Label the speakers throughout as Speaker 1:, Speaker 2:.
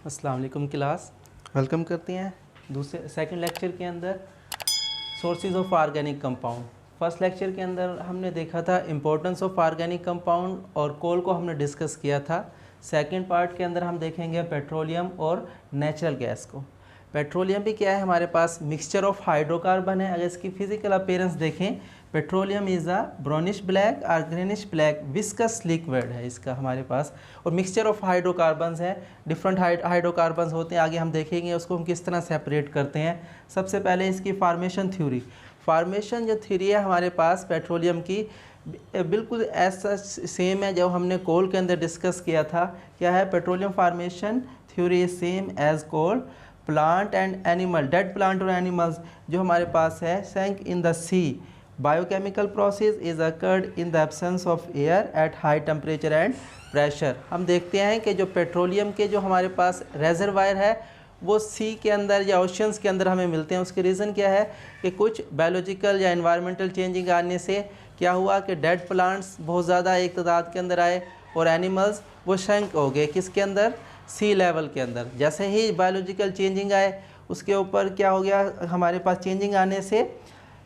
Speaker 1: अस्सलाम वालेकुम class, welcome करते हैं दूसरे सेकंड लेक्चर के अंदर sources of organic compound. First lecture के अंदर हमने देखा था इम्पोर्टेंस ऑफ ऑर्गेनिक कंपाउंड और कोल को हमने डिस्कस किया था। सेकंड पार्ट के अंदर हम देखेंगे पेट्रोलियम और नेचुरल गैस को। पेट्रोलियम भी क्या है, हमारे पास मिक्सचर ऑफ हाइड्रोकार्बन है। अगर इसकी फिजिकल अपीयरेंस देखें, petroleum is a brownish black और ग्रीनिश ब्लैक विस्कस लिक्विड है इसका हमारे पास, और मिक्सचर ऑफ हाइड्रोकार्बन्स है। डिफरेंट हाइड्रोकार्बन्स होते हैं, आगे हम देखेंगे उसको हम किस तरह सेपरेट करते हैं। सबसे पहले इसकी फार्मेशन थ्योरी, फार्मेशन जो थ्योरी है हमारे पास पेट्रोलियम की बिल्कुल ऐसा सेम है जो हमने कोल के अंदर डिस्कस किया था। क्या है, petroleum formation theory is same as coal. Plant and animal, dead plant और एनिमल्स जो हमारे पास है sank in the sea. Biochemical process is occurred in the absence of air at high temperature and pressure. हम देखते हैं कि जो पेट्रोलियम के जो हमारे पास रेजरवायर है वो सी के अंदर या ओशंस के अंदर हमें मिलते हैं। उसके रीज़न क्या है कि कुछ बायोलॉजिकल या एनवायरमेंटल चेंजिंग आने से क्या हुआ कि डेड प्लांट्स बहुत ज़्यादा एक तादाद के अंदर आए और एनिमल्स वो शंक हो गए किसके अंदर, सी लेवल के अंदर। जैसे ही बायोलॉजिकल चेंजिंग आए उसके ऊपर क्या हो गया, हमारे पास चेंजिंग आने से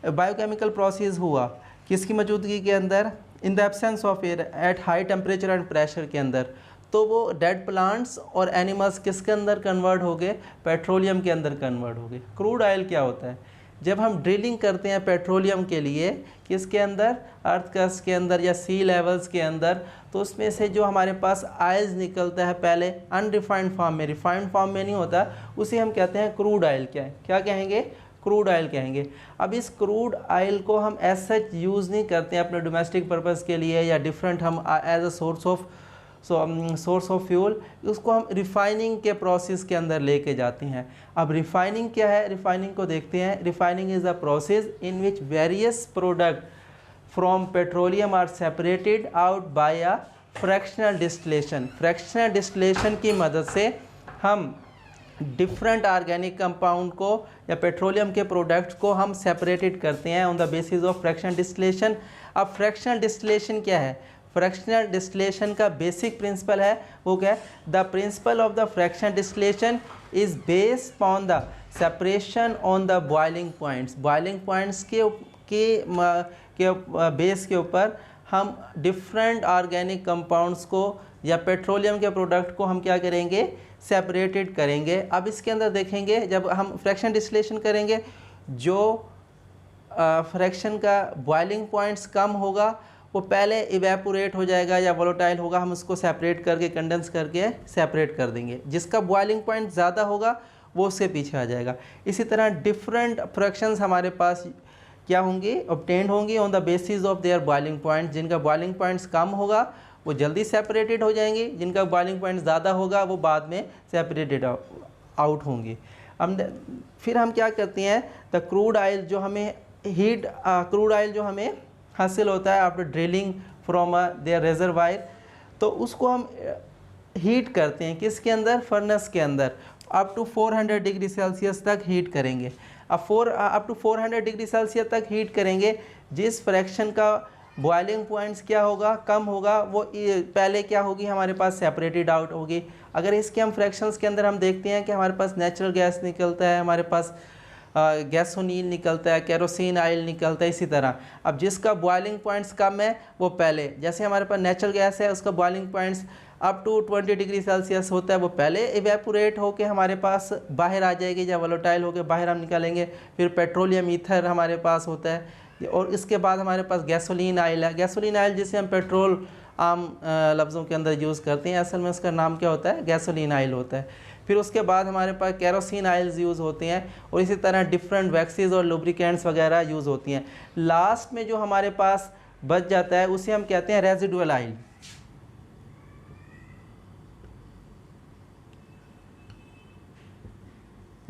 Speaker 1: बायोकेमिकल प्रोसेस हुआ किसकी मौजूदगी के अंदर, इन the absence of air at high temperature and pressure के अंदर। तो वो डेड प्लांट्स और एनिमल्स किसके अंदर कन्वर्ट हो गए, पेट्रोलियम के अंदर कन्वर्ट हो गए। क्रूड ऑयल क्या होता है, जब हम ड्रिलिंग करते हैं पेट्रोलियम के लिए किसके अंदर, अर्थ क्रस्ट के अंदर या सी लेवल्स के अंदर, तो उसमें से जो हमारे पास आयल्स निकलता है पहले अनरिफाइंड फॉर्म में, रिफाइंड फॉर्म में नहीं होता, उसे हम कहते हैं क्रूड ऑयल। क्या कहेंगे, क्रूड ऑयल कहेंगे। अब इस क्रूड ऑयल को हम एज सच यूज़ नहीं करते हैं अपने डोमेस्टिक पर्पज़ के लिए या डिफरेंट हम as a source of fuel, उसको हम रिफाइनिंग के प्रोसेस के अंदर लेके जाते हैं। अब रिफाइनिंग क्या है, रिफाइनिंग को देखते हैं। Refining is a process in which various product from petroleum are separated out by a fractional distillation. Fractional distillation की मदद से हम डिफरेंट ऑर्गेनिक कंपाउंड को या पेट्रोलियम के प्रोडक्ट्स को हम सेपरेटेड करते हैं on the basis of fractional distillation. अब फ्रैक्शनल डिस्टिलेशन क्या है, फ्रैक्शनल डिस्टिलेशन का बेसिक प्रिंसिपल है वो क्या है, the principle of the fractional distillation is based on the separation on the boiling points. Boiling points के बेस के ऊपर हम डिफरेंट ऑर्गेनिक कंपाउंड्स को या पेट्रोलियम के प्रोडक्ट को हम क्या करेंगे, सेपरेटेड करेंगे। अब इसके अंदर देखेंगे जब हम फ्रैक्शन डिस्टिलेशन करेंगे, जो फ्रैक्शन का बॉइलिंग पॉइंट्स कम होगा वो पहले इवेपोरेट हो जाएगा या वोलेटाइल होगा, हम उसको सेपरेट करके कंडेंस करके सेपरेट कर देंगे। जिसका बॉइलिंग पॉइंट ज़्यादा होगा वो उससे पीछे आ जाएगा। इसी तरह डिफरेंट फ्रैक्शंस हमारे पास क्या होंगी, ऑब्टेन्ड होंगी on the basis of their boiling point. जिनका बॉइलिंग पॉइंट्स कम होगा वो जल्दी सेपरेटेड हो जाएंगी, जिनका बॉइलिंग पॉइंट ज़्यादा होगा वो बाद में सेपरेटेड आउट होंगी। फिर हम क्या करते हैं, द क्रूड ऑयल जो हमें क्रूड ऑयल जो हमें हासिल होता है after drilling from there reservoir, तो उसको हम हीट करते हैं किसके अंदर, फर्नेस के अंदर। अप टू 400 डिग्री सेल्सियस तक हीट करेंगे। अब अप टू 400 डिग्री सेल्सियस तक हीट करेंगे। जिस फ्रैक्शन का बॉइलिंग पॉइंट्स क्या होगा, कम होगा, वो पहले क्या होगी, हमारे पास सेपरेटेड आउट होगी। अगर इसके हम फ्रैक्शंस के अंदर हम देखते हैं कि हमारे पास नेचुरल गैस निकलता है, हमारे पास गैसोलीन निकलता है, केरोसिन ऑयल निकलता है। इसी तरह अब जिसका बॉइलिंग पॉइंट्स कम है वो पहले, जैसे हमारे पास नेचुरल गैस है उसका boiling points up to 20 degree Celsius होता है, वो पहले इवेपोरेट होके हमारे पास बाहर आ जाएगी या वोलेटाइल होके बाहर हम निकालेंगे। फिर पेट्रोलियम ईथर हमारे पास होता है, और इसके बाद हमारे पास गैसोलीन ऑयल है। गैसोलीन ऑयल जिसे हम पेट्रोल आम लफ्ज़ों के अंदर यूज़ करते हैं, असल में उसका नाम क्या होता है, गैसोलीन ऑयल होता है। फिर उसके बाद हमारे पास केरोसिन ऑयल्स यूज़ होते हैं, और इसी तरह डिफरेंट वैक्सीज और लुब्रिकेंट्स वगैरह यूज़ होती हैं। लास्ट में जो हमारे पास बच जाता है उसे हम कहते हैं रेजिडुअल ऑयल।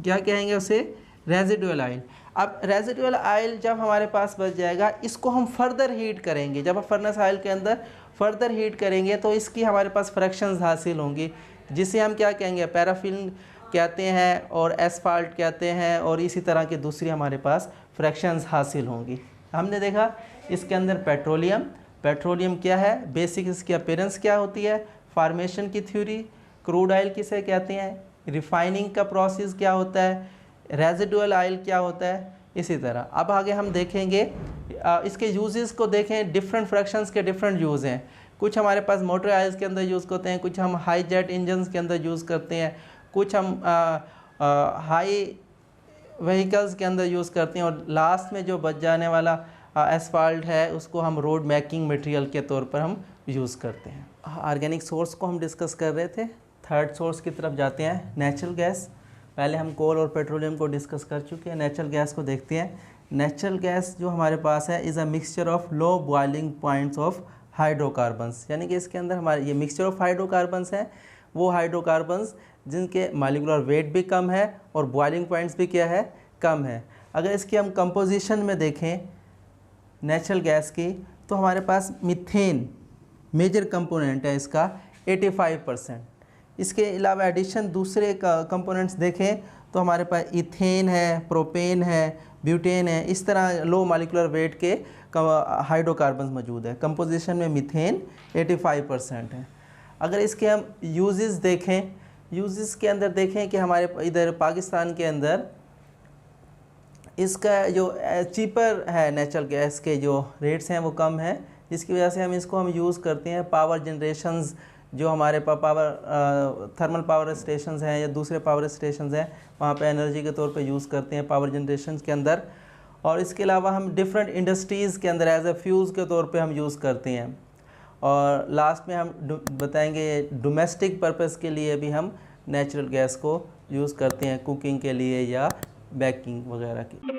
Speaker 1: क्या कहेंगे उसे, रेजिडुअल ऑयल। अब रेजिडुअल ऑयल जब हमारे पास बच जाएगा, इसको हम फर्दर हीट करेंगे। जब हम फर्नेस ऑयल के अंदर फर्दर हीट करेंगे तो इसकी हमारे पास फ्रैक्शंस हासिल होंगी, जिसे हम क्या कहेंगे, पैराफिन कहते हैं और एस्फाल्ट कहते हैं, और इसी तरह की दूसरी हमारे पास फ्रैक्शंस हासिल होंगी। हमने देखा इसके अंदर पेट्रोलियम क्या है, बेसिक इसकी अपीयरेंस क्या होती है, फार्मेशन की थ्योरी, क्रूड ऑयल किसे कहते हैं, रिफाइनिंग का प्रोसेस क्या होता है, रेजिडुअल ऑयल क्या होता है, इसी तरह। अब आगे हम देखेंगे इसके यूजेस को देखें। डिफरेंट फ्रैक्शंस के डिफरेंट यूज़ हैं। कुछ हमारे पास मोटर ऑयल्स के अंदर यूज़ करते हैं, कुछ हम हाई जेट इंजन्स के अंदर यूज़ करते हैं, कुछ हम हाई व्हीकल्स के अंदर यूज़ करते हैं, और लास्ट में जो बच जाने वाला एसफाल्ट है उसको हम रोड मेकिंग मटेरियल के तौर पर हम यूज़ करते हैं। ऑर्गेनिक सोर्स को हम डिस्कस कर रहे थे। थर्ड सोर्स की तरफ जाते हैं, नेचुरल गैस। पहले हम कोल और पेट्रोलियम को डिस्कस कर चुके हैं, नेचुरल गैस को देखते हैं। नेचुरल गैस जो हमारे पास है is a mixture of low boiling points of hydrocarbons, यानी कि इसके अंदर हमारे ये मिक्सचर ऑफ हाइड्रोकार्बन्स हैं, वो हाइड्रोकार्बन्स जिनके मॉलिक्यूलर वेट भी कम है और बॉइलिंग पॉइंट्स भी क्या है, कम है। अगर इसकी हम कंपोजिशन में देखें नेचुरल गैस की, तो हमारे पास मीथेन मेजर कंपोनेंट है इसका 85%। इसके अलावा एडिशन दूसरे कंपोनेंट्स देखें तो हमारे पास इथेन है, प्रोपेन है, ब्यूटेन है, इस तरह लो मॉलिक्यूलर वेट के हाइड्रोकार्बन्स मौजूद है। कंपोजिशन में मीथेन 85% है। अगर इसके हम यूजेस देखें, यूजेस के अंदर देखें कि हमारे इधर पाकिस्तान के अंदर इसका जो चीपर है नेचुरल गैस के जो रेट्स हैं वो कम है, जिसकी वजह से हम इसको यूज़ करते हैं पावर जनरेशंस, जो हमारे पावर थर्मल पावर स्टेशंस हैं या दूसरे पावर स्टेशंस हैं, वहाँ पे एनर्जी के तौर पे यूज़ करते हैं पावर जनरेशन के अंदर। और इसके अलावा हम डिफरेंट इंडस्ट्रीज़ के अंदर एज ए फ्यूज़ के तौर पे हम यूज़ करते हैं। और लास्ट में हम बताएंगे डोमेस्टिक पर्पस के लिए भी हम नेचुरल गैस को यूज़ करते हैं, कुकिंग के लिए या बेकिंग वगैरह की।